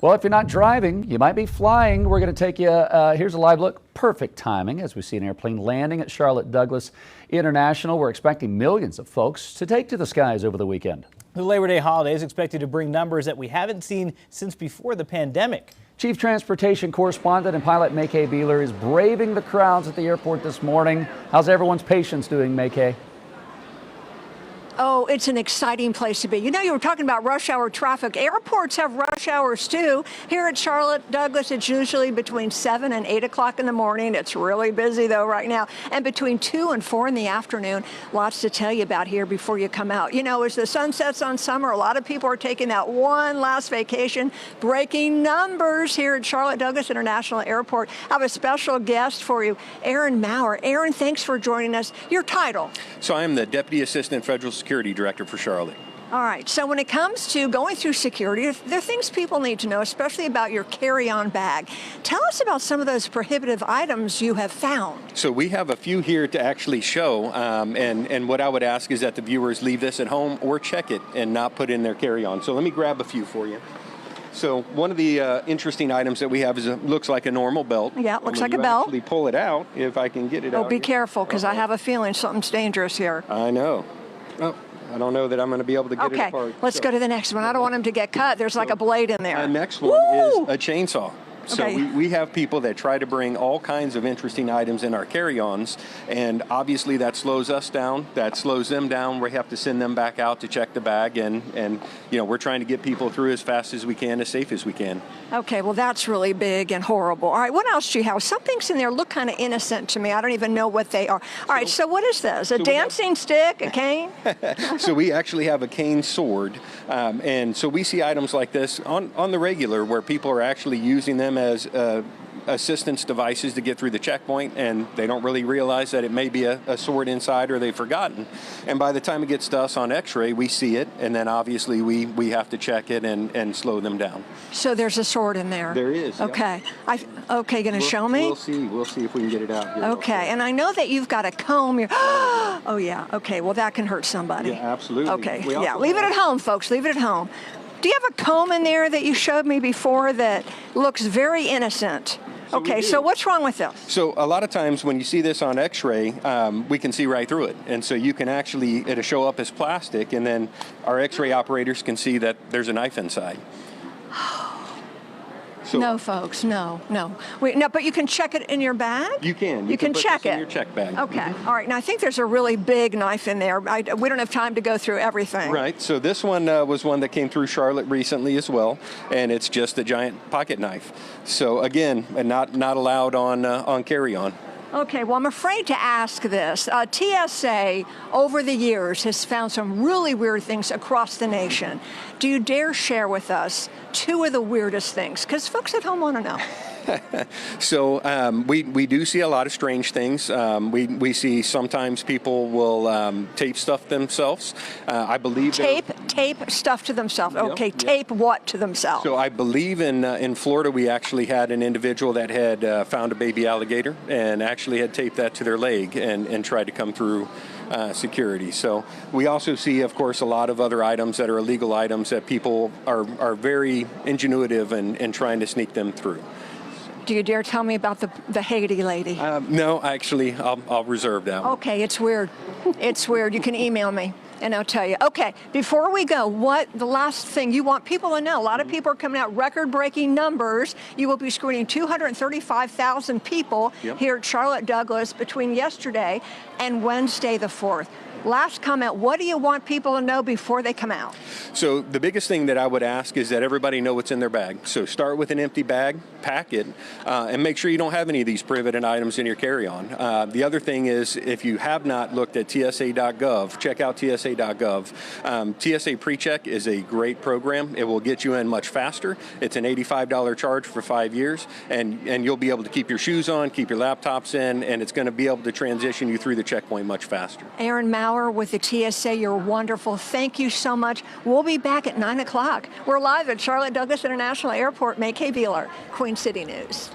Well, if you're not driving, you might be flying. We're going to take you, here's a live look. Perfect timing as we see an airplane landing at Charlotte Douglas International. We're expecting millions of folks to take to the skies over the weekend. The Labor Day holiday is expected to bring numbers that we haven't seen since before the pandemic. Chief Transportation Correspondent and pilot Mackay Beeler is braving the crowds at the airport this morning. How's everyone's patience doing, Mackay? Oh, it's an exciting place to be. You know, you were talking about rush hour traffic. Airports have rush hours too. Here at Charlotte Douglas, it's usually between 7 and 8 o'clock in the morning. It's really busy though right now. And between 2 and 4 in the afternoon. Lots to tell you about here before you come out. You know, as the sun sets on summer, a lot of people are taking that one last vacation. Breaking numbers here at Charlotte Douglas International Airport. I have a special guest for you, Aaron Maurer. Aaron, thanks for joining us. Your title? So I'm the Deputy Assistant Federal Security Director for Charlotte. All right, so when it comes to going through security, there are things people need to know, especially about your carry-on bag. Tell us about some of those prohibitive items you have found. So we have a few here to actually show, and what I would ask is that the viewers leave this at home or check it and not put in their carry-on. So let me grab a few for you. So one of the interesting items that we have is looks like a normal belt. Yeah, it looks like a belt. belt. Actually pull it out, if I can get it out. Oh, be careful, because I have a feeling something's dangerous here. I know. Oh, I don't know that I'm going to be able to get it apart. Okay, let's go to the next one. I don't want him to get cut. There's like a blade in there. The next one is a chainsaw. So we have people that try to bring all kinds of interesting items in our carry-ons, and obviously that slows us down, that slows them down. We have to send them back out to check the bag, and you know, we're trying to get people through as fast as we can, as safe as we can. Okay, well that's really big and horrible. All right, what else do you have? Some things in there look kind of innocent to me. I don't even know what they are. All right, so what is this? A dancing stick, a cane? So we actually have a cane sword, and so we see items like this on the regular where people are actually using them as assistance devices to get through the checkpoint, and they don't really realize that it may be a sword inside, or they've forgotten. And by the time it gets to us on x-ray, we see it, and then obviously we have to check it and slow them down. So there's a sword in there? There is. Okay. Yep. Okay, gonna show me? We'll see if we can get it out here. Okay, and I know that you've got a comb. Oh yeah, okay, well that can hurt somebody. Yeah, absolutely. Okay, yeah, leave it at home, folks, leave it at home. Do you have a comb in there that you showed me before that looks very innocent? Okay, so what's wrong with this? So a lot of times when you see this on x-ray, we can see right through it. And so you can actually, it'll show up as plastic, and then our x-ray operators can see that there's a knife inside. So, no, folks, no. No, but you can check it in your bag? You can. You can put check this it in your check bag. Okay, all right. Now, I think there's a really big knife in there. We don't have time to go through everything. Right, so this one was one that came through Charlotte recently as well, and it's just a giant pocket knife. So again, not allowed on carry-on. Okay, well, I'm afraid to ask this. TSA, over the years, has found some really weird things across the nation. Do you dare share with us 2 of the weirdest things? Because folks at home want to know. So we do see a lot of strange things. We see sometimes people will tape stuff themselves. I believe tape stuff to themselves. Okay, tape what to themselves? So I believe in Florida we actually had an individual that had found a baby alligator and actually had taped that to their leg and tried to come through security. So we also see, of course, a lot of other items that are illegal items that people are very ingenuitive in trying to sneak them through. Do you dare tell me about the Haiti lady? No, actually, I'll reserve that one. Okay, it's weird. It's weird. You can email me and I'll tell you. Okay, before we go, what the last thing you want people to know? A lot of people are coming out record-breaking numbers. You will be screening 235,000 people here at Charlotte Douglas between yesterday and Wednesday the 4th. Last comment, what do you want people to know before they come out? So the biggest thing that I would ask is that everybody know what's in their bag. So start with an empty bag, pack it, and make sure you don't have any of these prohibited items in your carry-on. The other thing is, if you have not looked at TSA.gov, check out TSA.gov. TSA PreCheck is a great program. It will get you in much faster. It's an $85 charge for 5 years, and you'll be able to keep your shoes on, keep your laptops in, and it's going to be able to transition you through the checkpoint much faster. Aaron Maurer with the TSA, you're wonderful. Thank you so much. We'll be back at 9 o'clock. We're live at Charlotte Douglas International Airport. Mackay Beeler, Queen City News.